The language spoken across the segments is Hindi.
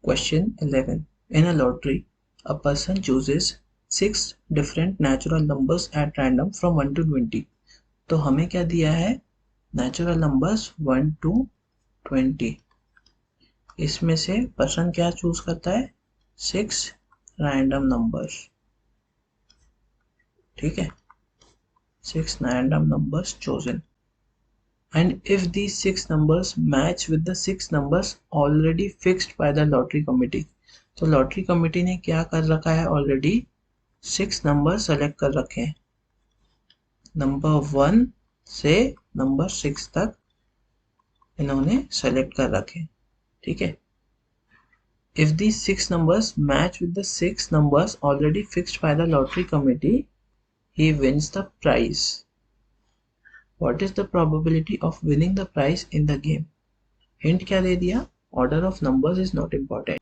Question 11. In a lottery, a person chooses 6 different natural numbers at random from 1 to 20. तो हमें क्या दिया है? Natural numbers 1 to 20. इसमें से पर्सन क्या चूज करता है? 6 रैंडम नंबर्स. ठीक है, 6 random numbers chosen. And if these 6 numbers match with the 6 numbers already fixed by the lottery committee, तो लॉटरी कमेटी ने क्या कर रखा है? ऑलरेडी 6 नंबर सेलेक्ट कर रखे हैं, नंबर 1 से नंबर 6 तक इन्होंने सेलेक्ट कर रखे हैं. ठीक है, if these 6 numbers match with the 6 numbers already fixed by the lottery committee, he wins the prize. What is the probability of winning the prize in the game? Hint क्या दे दिया? Order of numbers is not important.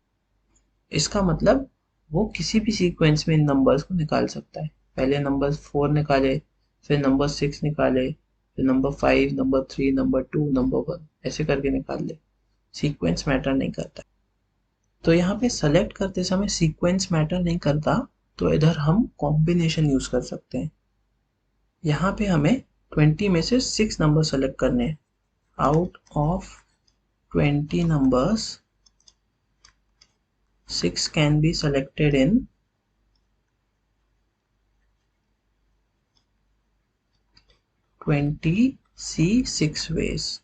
इसका मतलब वो किसी भी सीक्वेंस में इन नंबर्स को निकाल सकता है. पहले नंबर 4 निकाले, फिर नंबर 6 निकाले, फिर नंबर 5, नंबर 3, नंबर 2, नंबर 1, ऐसे करके निकाल ले. सीक्वेंस मैटर नहीं करता. तो यहाँ पे सेलेक्ट करते समय सीक्वेंस मैटर नहीं करता, तो इधर हम कॉम्बिनेशन यूज कर सकते हैं. यहाँ पे हमें 20 में से 6 नंबर सेलेक्ट करने हैं. Out of 20 numbers, 6 can be selected in 6 ways.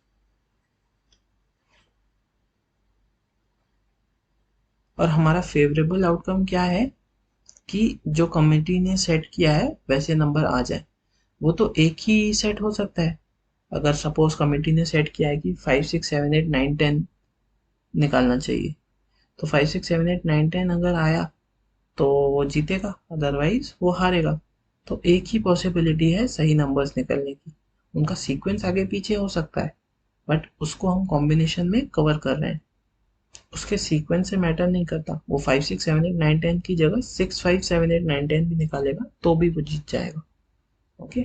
और हमारा फेवरेबल आउटकम क्या है कि जो कमेटी ने सेट किया है वैसे नंबर आ जाए. वो तो एक ही सेट हो सकता है. अगर सपोज कमेटी ने सेट किया है कि 5, 6, 7, 8, 9, 10 निकालना चाहिए, तो 5, 6, 7, 8, 9, 10 अगर आया तो वो जीतेगा, अदरवाइज वो हारेगा. तो एक ही पॉसिबिलिटी है सही नंबर्स निकलने की. उनका सीक्वेंस आगे पीछे हो सकता है, बट उसको हम कॉम्बिनेशन में कवर कर रहे हैं. उसके सीक्वेंस से मैटर नहीं करता. वो 5, 6, 7, 8, 9, 10 की जगह 6, 5, 7, 8, 9, 10 भी निकालेगा तो भी वो जीत जाएगा. ओके,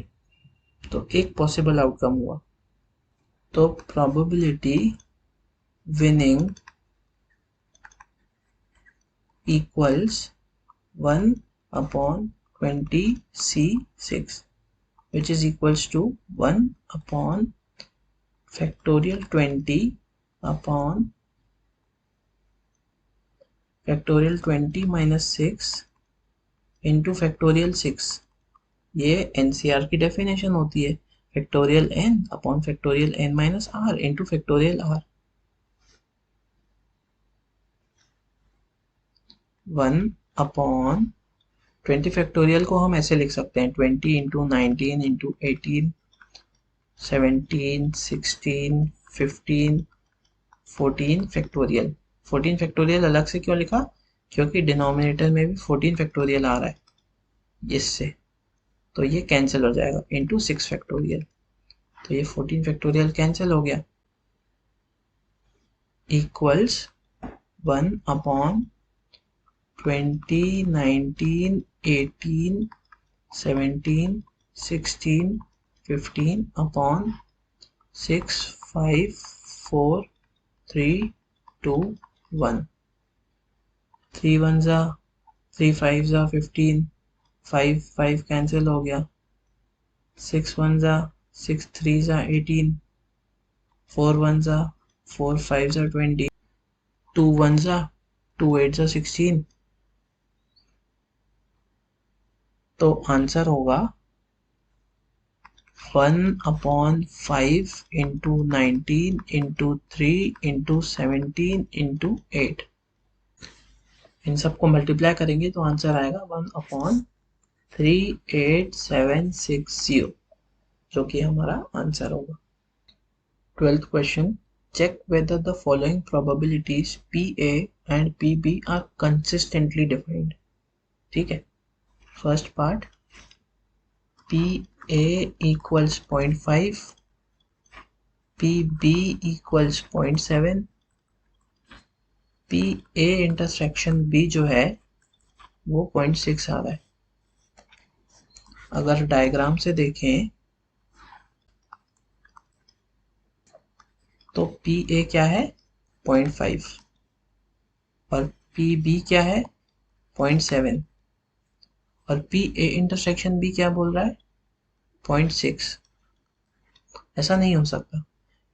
तो एक पॉसिबल आउटकम हुआ. तो probability winning equals 1/20C6, which is equals to 1/20 upon factorial 20 minus 6 into factorial 6. ये NCR की डेफिनेशन होती है, factorial n upon factorial n minus r into factorial r. 1/20 factorial को हम ऐसे लिख सकते हैं 20 into 19 into 18 17 16 15 14 फैक्टोरियल. 14 फैक्टोरियल अलग से क्यों लिखा? क्योंकि डिनोमिनेटर में भी 14 फैक्टोरियल आ रहा है इससे, तो ये कैंसिल हो जाएगा इंटू 6 फैक्टोरियल. तो ये 14 फैक्टोरियल कैंसिल हो गया, equals 1/20 19 18 17 16 15 upon 6 5 4 3 2 1. 3 1s 3 5s 15, 5 5 cancel हो गया, 6 1s 6 3s 18, 4 1s 4 5s 20, 2 1s 2 8s 16. तो आंसर होगा 1/5 into 19 into 3 into 17 into 8. इन सबको मल्टीप्लाई करेंगे तो आंसर आएगा 1/38760, जो कि हमारा आंसर होगा. 12th question, check whether the following probabilities PA and PB are consistently defined. ठीक है, first part, PA equals 0.5, PB equals 0.7, PA intersection B जो है वो 0.6 आ रहा है. अगर डायग्राम से देखें तो PA क्या है? 0.5, और पी बी क्या है 0.7 और पी ए इंटरसेक्शन बी क्या बोल रहा है 0.6। ऐसा नहीं हो सकता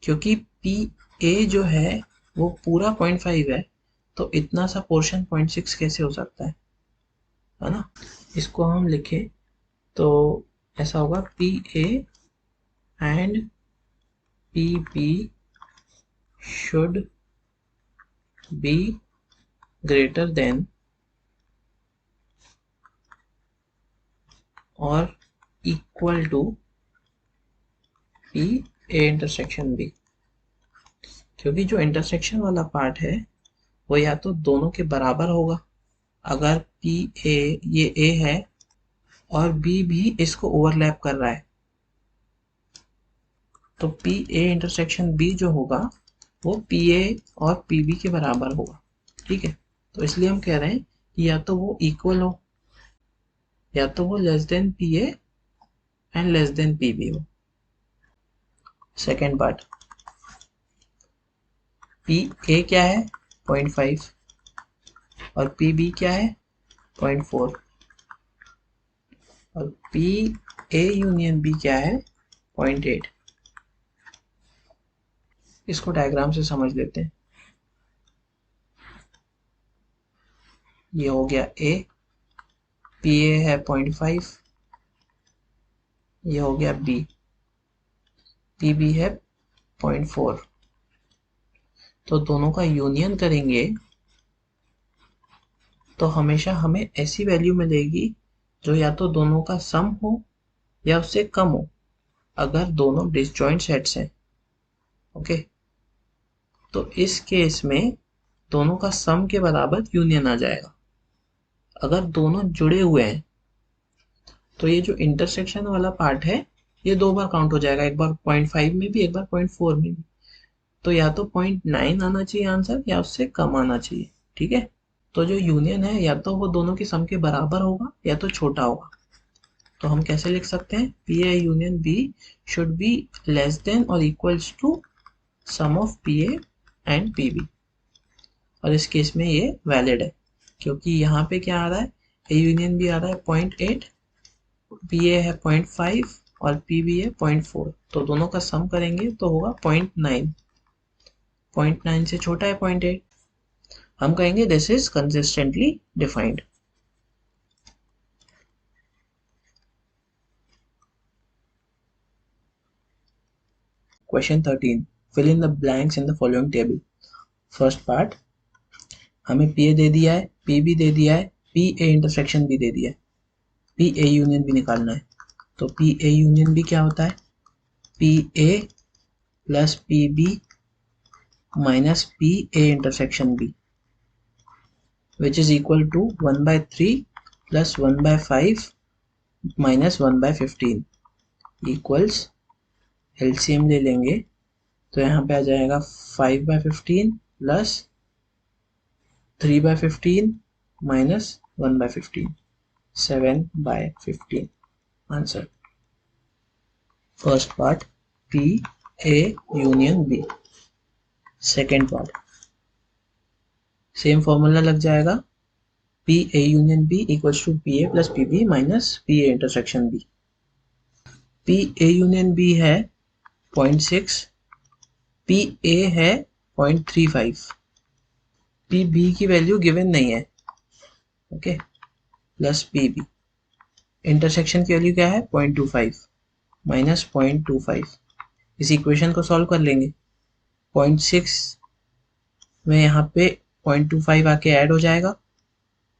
क्योंकि पी ए जो है वो पूरा 0.5 है, तो इतना सा पोर्शन 0.6 कैसे हो सकता है ना। इसको हम लिखें तो ऐसा होगा P A and P B should be greater than और equal to P A intersection B, क्योंकि जो इंटरसेक्शन वाला पार्ट है वो या तो दोनों के बराबर होगा, अगर पी ए ये ए है और बी भी इसको ओवरलैप कर रहा है, तो पी ए इंटरसेक्शन बी जो होगा वो पी ए और पी बी के बराबर होगा। ठीक है, तो इसलिए हम कह रहे हैं कि या तो वो इक्वल हो या तो वो less than P A and less than P B हो। सेकेंड पार्ट, पी ए क्या है 0.5 और पी बी क्या है 0.4 और पी ए यूनियन बी क्या है 0.8। इसको डायग्राम से समझ लेते हैं। ये हो गया ए, पी ए है 0.5, ये हो गया बी, पी बी है 0.4। तो दोनों का यूनियन करेंगे तो हमेशा हमें ऐसी वैल्यू मिलेगी जो या तो दोनों का सम हो या उससे कम हो, अगर दोनों डिसजॉइंट सेट्स हैं। ओके, तो इस केस में दोनों का सम के बराबर यूनियन आ जाएगा। अगर दोनों जुड़े हुए हैं तो ये जो इंटरसेक्शन वाला पार्ट है ये दो बार काउंट हो जाएगा, एक बार 0.5 में भी, एक बार 0.4 में भी। तो या तो 0.9 आना चाहिए आंसर या उससे कम आना चाहिए। ठीक है, तो जो यूनियन है या तो वो दोनों के सम के बराबर होगा या तो छोटा होगा। तो हम कैसे लिख सकते हैं, P A union B should be less than और equals to sum of P A and P B. और इस केस में ये वैलिड है क्योंकि यहाँ पे क्या आ रहा है, ए यूनियन बी आ रहा है 0.8, पी ए है 0.5 और पी बी है 0.4। तो दोनों का सम करेंगे तो होगा 0.9। 0.9 से छोटा है 0.8, हम कहेंगे this is consistently defined. Question 13, fill in the blanks in the following table. First part, हमें पी ए दे दिया है, पी बी दे दिया है, पी ए इंटरसेक्शन भी दे दिया है, पी ए यूनियन भी निकालना है। तो पी ए यूनियन भी क्या होता है, P A plus P B minus P A intersection B, which is equal to 1/3 plus 1/5 minus 1/15 equals, LCM ले लेंगे तो यहाँ पे आ जाएगा 5/15 plus 3/15 minus 1/15, 7/15 answer. First part P A union B. Second part same formula लग जाएगा, P A union B equals to P A plus P B minus P A intersection B. P A union B है 0.6, पी ए है 0.35, पी बी की वैल्यू गिवन नहीं है। Okay, plus P B, intersection की वैल्यू क्या है 0.25 माइनस 0.25। इस इक्वेशन को सॉल्व कर लेंगे, 0.6 में यहाँ पे 0.25 आके ऐड हो जाएगा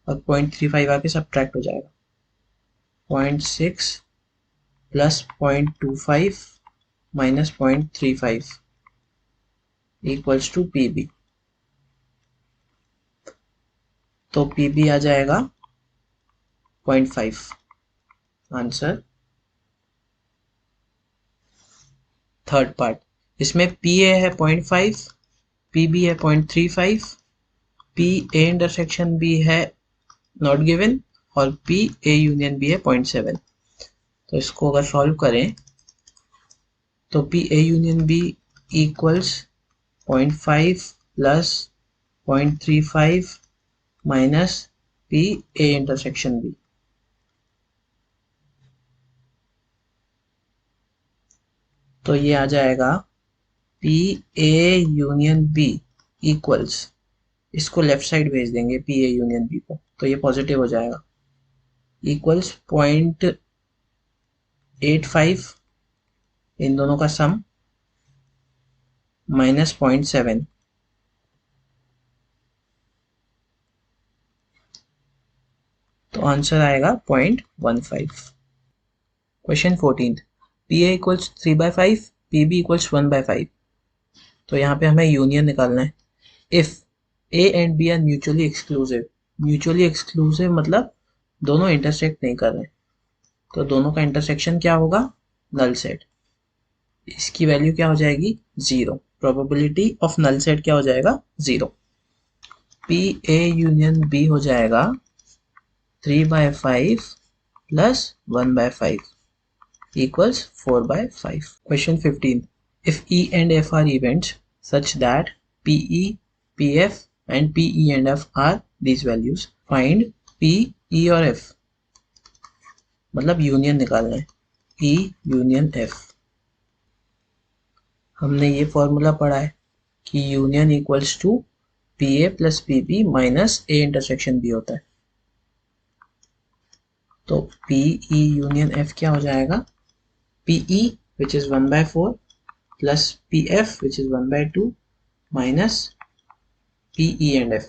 और 0.35 आके सब्ट्रैक्ट हो जाएगा। 0.6 plus 0.25 minus 0.35 equals to P B. तो पी बी आ जाएगा 0.5 आंसर। थर्ड पार्ट, इसमें पी ए है 0.5, पी बी है 0.35, पी ए इंटरसेक्शन बी है नॉट गिवन और पी ए यूनियन बी है 0.7। तो इसको अगर सॉल्व करें तो P A union B equals 0.5 plus 0.35 minus P A intersection B. तो ये आ जाएगा P A union B equals, इसको लेफ्ट साइड भेज देंगे पी ए यूनियन बी को, तो ये पॉजिटिव हो जाएगा, इक्वल्स 0.85 इन दोनों का सम माइनस 0.7, तो आंसर आएगा 0.15। Question 14, P A equals 3/5, P B equals 1/5। तो यहाँ पे हमें यूनियन निकालना है। If A and B are mutually exclusive, mutually exclusive मतलब दोनों इंटरसेक्ट नहीं कर रहे, तो दोनों का इंटरसेक्शन क्या होगा, नल सेट। इसकी वैल्यू क्या हो जाएगी, 0। प्रोबेबिलिटी ऑफ नल सेट क्या हो जाएगा, 0। पी ए यूनियन बी हो जाएगा 3/5 plus 1/5 equals 4/5. Question 15. If E and F are events such that PE, PF and PE and F are these values, find P, E और F। मतलब यूनियन निकालना है, E यूनियन F। हमने ये फॉर्मूला पढ़ा है कि union equals to P A plus P B minus A intersection B होता है। तो पी ई यूनियन एफ क्या हो जाएगा, PE which is 1/4 plus PF which is 1/2 minus PE and F।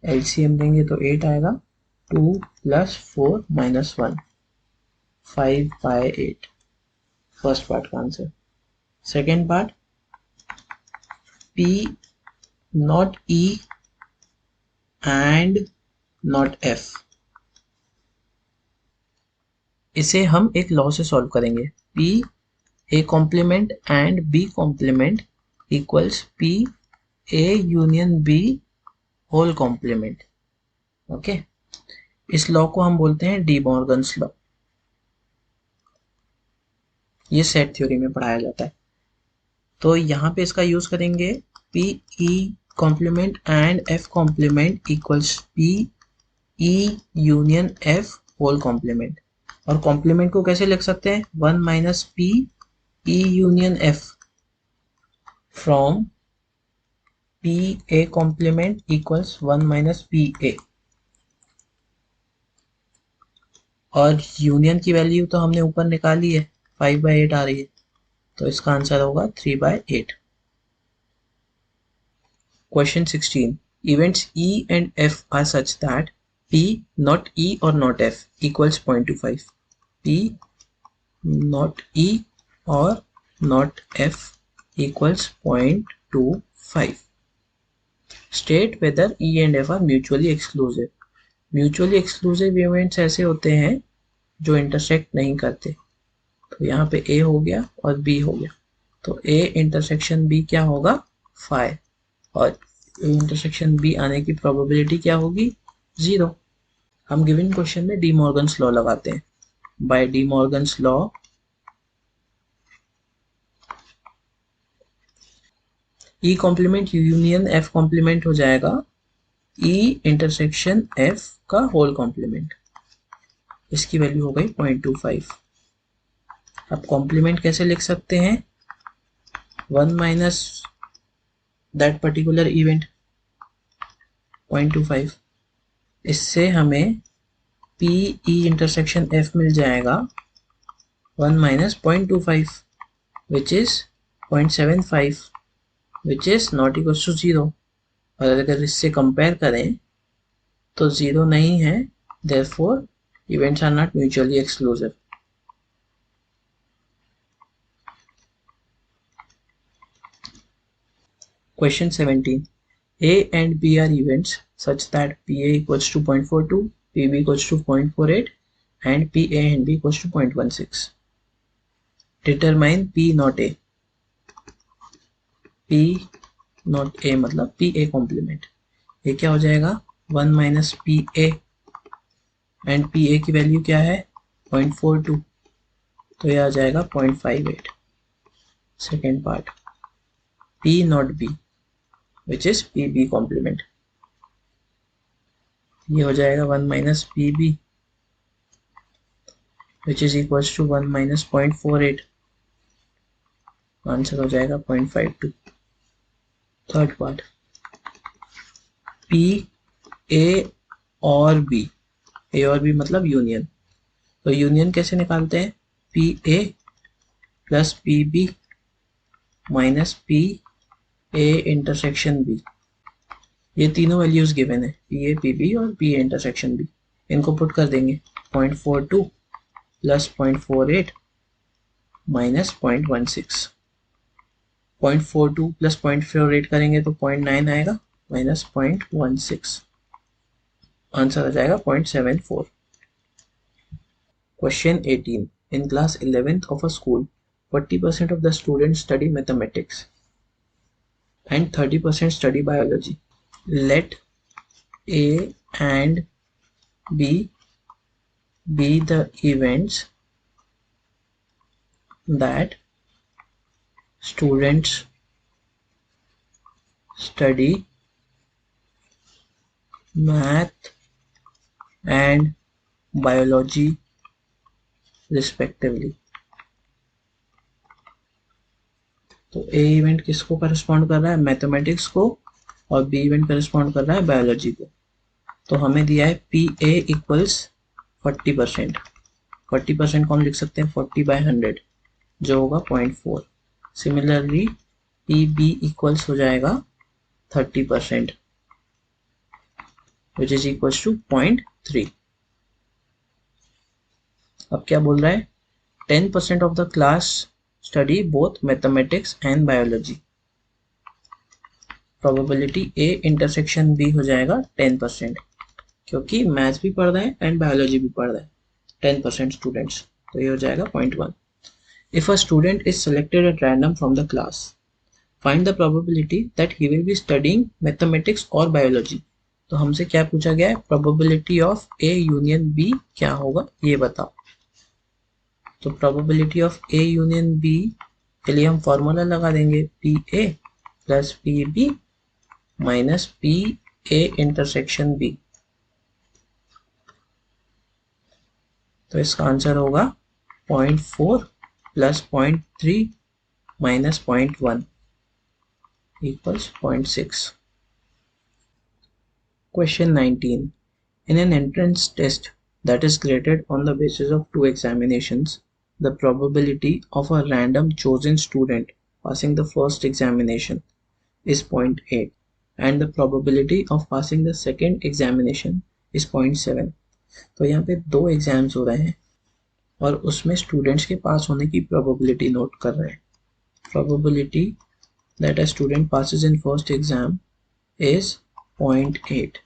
LCM देंगे तो 8 आएगा, 2 plus 4 minus 1, 5/8। फर्स्ट पार्ट का answer. Second part, P not E and not F, इसे हम एक लॉ से सॉल्व करेंगे। P A complement and B complement equals P A union B whole complement. Okay, इस लॉ को हम बोलते हैं डी मॉर्गन्स लॉ। ये सेट थ्योरी में पढ़ाया जाता है। तो यहाँ पे इसका यूज करेंगे, P E complement and F complement equals P E union F whole complement. और कॉम्प्लीमेंट को कैसे लिख सकते हैं, 1 minus P E union F from P A complement equals 1 minus P A। और यूनियन की वैल्यू तो हमने ऊपर निकाली है, 5/8 आ रही है, तो इसका आंसर होगा 3/8। Question 16, events E and F are such that P not E or not F equals 0.25। P not E or not F equals 0.25। State whether E and F are mutually exclusive। Mutually exclusive events ऐसे होते हैं जो इंटरसेक्ट नहीं करते। तो यहाँ पे A हो गया और B हो गया, तो A इंटरसेक्शन B क्या होगा, 5, और A इंटरसेक्शन B आने की प्रोबेबिलिटी क्या होगी, 0। हम गिवन क्वेश्चन में डी मॉर्गन्स लॉ लगाते हैं। By De Morgan's law E complement union F complement हो जाएगा E इंटरसेक्शन F का होल कॉम्प्लीमेंट। इसकी वैल्यू हो गई 0.25। अब कॉम्प्लीमेंट कैसे लिख सकते हैं, 1 माइनस दैट पर्टिकुलर इवेंट 0.25। इससे हमें पी ई इंटरसेक्शन F मिल जाएगा 1 minus 0.25 which is 0.75 which is not equal to 0। और अगर इससे कंपेयर करें तो 0 नहीं है, therefore events are not mutually exclusive. Question 17. A and B are events such that PA equals to 0.42, PB equals to 0.48 and PA and B equals to 0.16. Determine P not A। P not A मतलब PA complement। ये क्या हो जाएगा, 1 माइनस PA एंड PA की वैल्यू क्या है, 0.42, तो ये आ जाएगा 0.58। Second part, P not B which is PB complement। ये हो जाएगा 1 minus P B which is equals to 1 minus 0.48, answer हो जाएगा 0.52। थर्ड पार्ट, पी ए और बी, ए और बी मतलब यूनियन, तो यूनियन कैसे निकालते हैं, P A plus P B minus P A intersection B, ये तीनों वैल्यूज गिवन है, पी ए पी बी और पी ए इंटरसेक्शन बी, इनको पुट कर देंगे 0.42 प्लस 0.48 माइनस 0.16, 0.42 प्लस 0.48 करेंगे तो 0.9 आएगा माइनस 0.16, आंसर आ जाएगा 0.74। Question 18. In class 11th of a school, 40% of the students study mathematics and 30% study biology. Let A and B be the events that students study math and biology respectively. तो ए इवेंट किसको करस्पॉन्ड कर रहा है, मैथमेटिक्स को, और बी इवेंट करस्पॉन्ड कर रहा है बायोलॉजी को। तो हमें दिया है पी ए इक्वल्स 40%, 40% को हम लिख सकते हैं 40/100 जो होगा 0.4। सिमिलरली पी बी इक्वल्स हो जाएगा 30% विच इज इक्वल्स टू 0.3। अब क्या बोल रहा है, 10% of the class study both mathematics and biology, probability A intersection B हो जाएगा 10%, क्योंकि मैथ्स भी पढ़ रहे हैं एंड बायोलॉजी भी पढ़ रहे हैं 10% स्टूडेंट्स, तो ये हो जाएगा 0.1। If a student is selected at random from the class, find the probability that he will be studying mathematics और बायोलॉजी। तो हमसे क्या पूछा गया है, probability of A union B क्या होगा ये बताओ। तो probability of A union B के लिए हम फॉर्मूला लगा देंगे, P A plus P B minus P A intersection B, तो इसका आंसर होगा 0.4 plus 0.3 minus 0.1 equals 0.6। Question 19. In an entrance test that is graded on the basis of 2 examinations, the probability of a random chosen student passing the first examination is 0.8 and the probability of passing the second examination is 0.7। तो यहाँ पे 2 एग्जाम्स हो रहे हैं और उसमें स्टूडेंट्स के पास होने की प्रोबेबिलिटी नोट कर रहे हैं। Probability that a student passes in first exam is 0.8.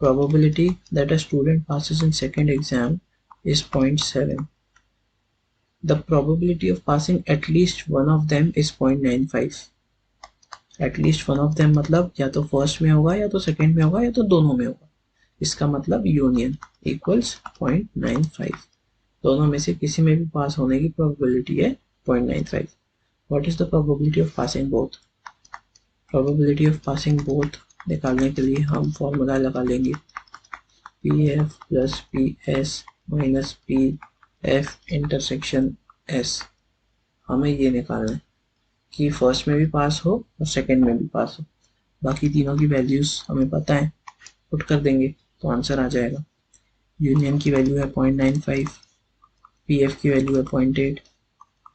Probability that a student passes in second exam is 0.7. The probability of passing at least one of them is 0.95. At least one of them मतलब या तो फर्स्ट में होगा या तो सेकंड में होगा या तो दोनों में होगा, इसका मतलब यूनियन इक्वल्स 0.95, दोनों में से किसी में भी पास होने की प्रोबेबिलिटी है 0.95। What is the probability of passing both? Probability of passing both निकालने के लिए हम फॉर्मूला लगा लेंगे, P F plus P S minus P F intersection S. हमें ये निकालना है कि फर्स्ट में भी पास हो और सेकंड में भी पास हो, बाकी तीनों की वैल्यूज हमें पता है, पुट कर देंगे तो आंसर आ जाएगा। यूनियन की वैल्यू है 0.95, पी एफ की वैल्यू है 0.8,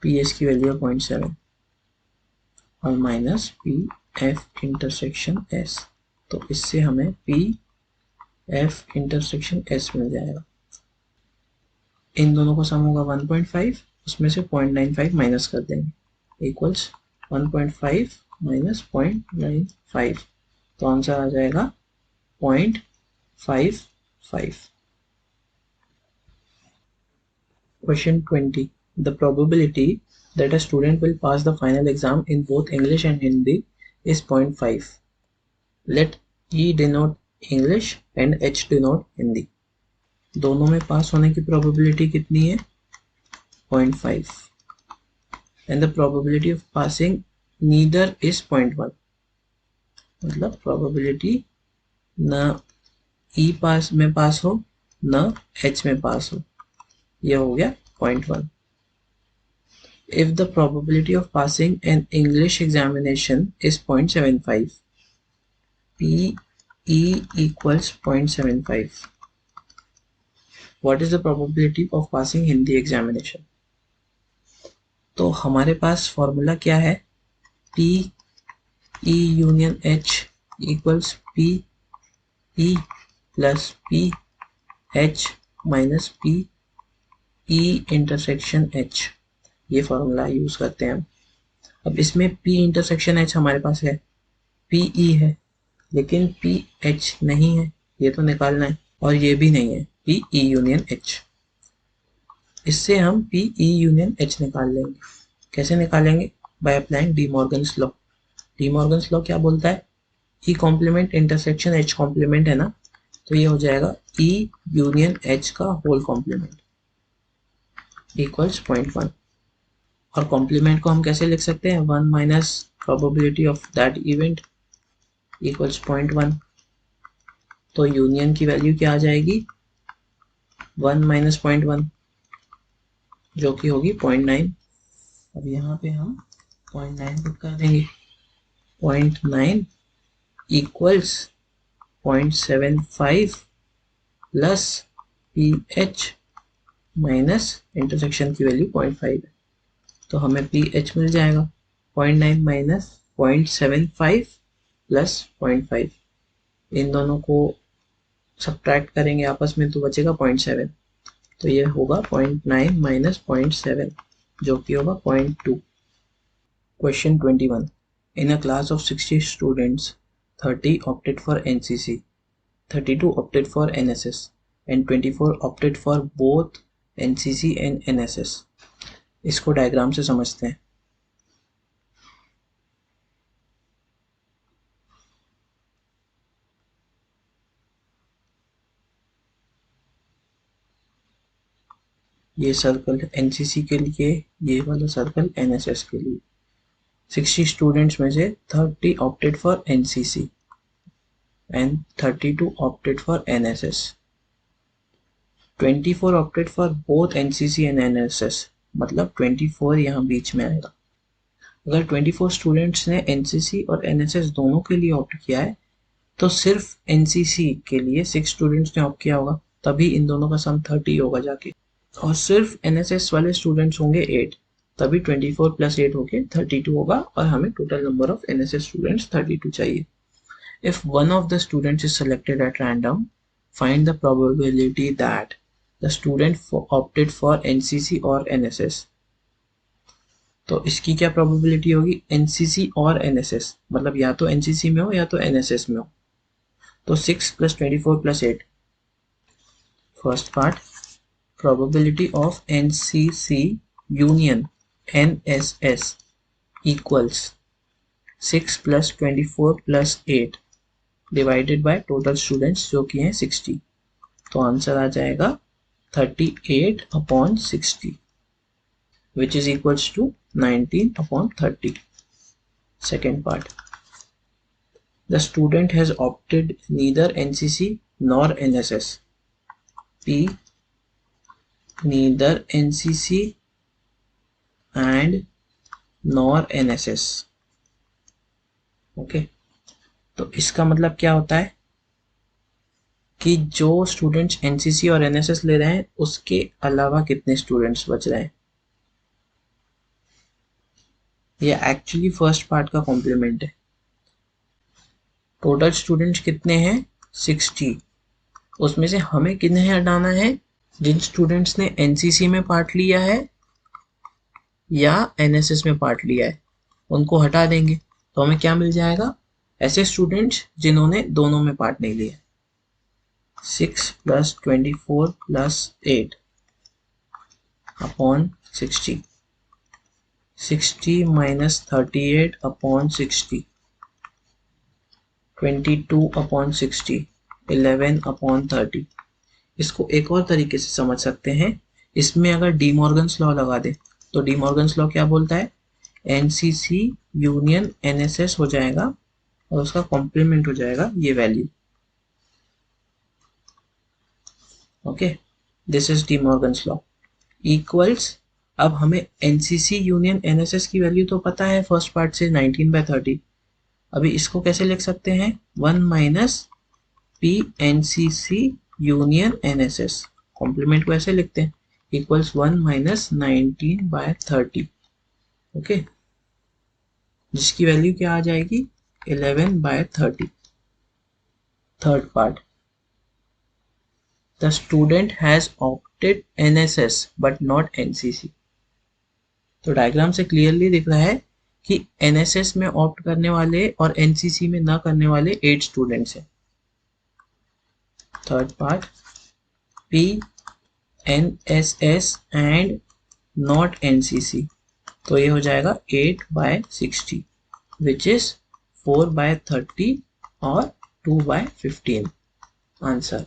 पी एस की वैल्यू है 0.7 और minus P F intersection S, तो इससे हमें पी एफ इंटरसेक्शन एस मिल जाएगा। इन दोनों का सम होगा 1.5, उसमें से 0.95 माइनस कर देंगे इक्वल्स 1.5 माइनस 0.95, तो आंसर आ जाएगा 0.55। Question 20. The probability that a student will pass the final exam in both English and Hindi is 0.5. Let E denote English and H denote Hindi. दोनों में पास होने की प्रोबेबिलिटी कितनी है 0.5 and the probability of passing neither is 0.1, मतलब प्रोबेबिलिटी ना ई पास में पास हो न एच में पास हो, ये हो गया 0.1। If the probability of passing an English examination is 0.75, PE equals 0.75. What is the probability of passing Hindi examination? तो हमारे पास फॉर्मूला क्या है, P E union H equals P E plus P H minus P E intersection H, ये फॉर्मूला यूज करते हैं हम। अब इसमें P इंटरसेक्शन H हमारे पास है, PE है, लेकिन PH नहीं है, ये तो निकालना है, और ये भी नहीं है, PE यूनियन H। इससे हम PE यूनियन H निकाल लेंगे। कैसे निकालेंगे? By applying De Morgan's law. De Morgan's law क्या बोलता है? E complement intersection H complement है ना, तो ये हो जाएगा E यूनियन H का होल कॉम्प्लीमेंट इक्वल्स 0.1। और कॉम्प्लीमेंट को हम कैसे लिख सकते हैं? 1 minus probability of that event equals 0.1। तो यूनियन की वैल्यू क्या आ जाएगी? 1 माइनस 0.1, जो कि होगी 0.9। अब यहाँ पे हम 0.9 पुट कर देंगे। 0.9 equals 0.75 plus PH minus intersection की वैल्यू 0.5 है, तो हमें PH मिल जाएगा 0.9 माइनस 0.75 प्लस 0.5। इन दोनों को सब्ट्रैक्ट करेंगे आपस में तो बचेगा 0.7, तो ये होगा 0.9 माइनस 0.7, जो कि होगा 0.2। Question 21। In a class of 60 students 30 opted for NCC, 32 opted for NSS and 24 opted for both NCC and NSS। इसको डायग्राम से समझते हैं। ये सर्कल एनसीसी के लिए, ये वाला सर्कल एनएसएस के लिए। 60 स्टूडेंट्स में से 30 opted for NCC and 32 opted for NSS. 24 opted for both NCC and NSS, मतलब 24 यहाँ बीच में आएगा। अगर 24 स्टूडेंट्स ने एनसीसी और एनएसएस दोनों के लिए ऑप्ट किया है, तो सिर्फ एनसीसी के लिए 6 स्टूडेंट्स ने ऑप्ट किया होगा, तभी इन दोनों का सम 30 होगा जाके। और सिर्फ एनएसएस वाले स्टूडेंट्स होंगे 8, तभी 24 प्लस 8 होके 32 होगा, और हमें total number of NSS students 32 चाहिए। If one of the students is selected at random, find the probability that the student opted for NCC or NSS। तो इसकी क्या प्रोबेबिलिटी होगी? NCC और NSS, मतलब या तो NCC में हो या तो NSS में हो। तो 6 + 24 + 8। First part, probability of NCC union NSS equals 6 + 24 + 8 divided by total students जो कि हैं 60। तो आंसर आ जाएगा 38/60 which is equals to 19/30। Second part, the student has opted neither NCC nor NSS. P neither NCC and nor NSS। Okay, तो इसका मतलब क्या होता है कि जो स्टूडेंट्स एनसीसी और एनएसएस ले रहे हैं उसके अलावा कितने स्टूडेंट्स बच रहे हैं। ये एक्चुअली फर्स्ट पार्ट का कॉम्प्लीमेंट है। टोटल स्टूडेंट्स कितने हैं? 60। उसमें से हमें कितने हटाना है? जिन स्टूडेंट्स ने एनसीसी में पार्ट लिया है या एनएसएस में पार्ट लिया है उनको हटा देंगे, तो हमें क्या मिल जाएगा? ऐसे स्टूडेंट्स जिन्होंने दोनों में पार्ट नहीं लिया। 6 + 24 + 8 अपॉन 60, 60 - 38/60, 22/60, 11/30। इसको एक और तरीके से समझ सकते हैं। इसमें अगर डी मॉर्गन्स लॉ लगा दे, तो डी मॉर्गन्स लॉ क्या बोलता है? एनसीसी यूनियन एनएसएस हो जाएगा और उसका कॉम्प्लीमेंट हो जाएगा ये value. Okay, this is D Morgan's law. Equals, अब हमें एनसीसी यूनियन एनएसएस की वैल्यू तो पता है फर्स्ट पार्ट से 19/30। अभी इसको कैसे लिख सकते हैं, 1 minus P NCC union NSS, complement को ऐसे लिखते हैं, इक्वल्स 1 माइनस 19/30। ओके, जिसकी वैल्यू क्या आ जाएगी, 11/30। Third part, the student has opted NSS but not NCC. तो डायग्राम से क्लियरली दिख रहा है कि एनएसएस में ऑप्ट करने वाले और एनसीसी में ना करने वाले 8 स्टूडेंट्स हैं। Third part, P NSS and not NCC, तो ये हो जाएगा 8/60 विच इज 4/30 और 2/15 आंसर।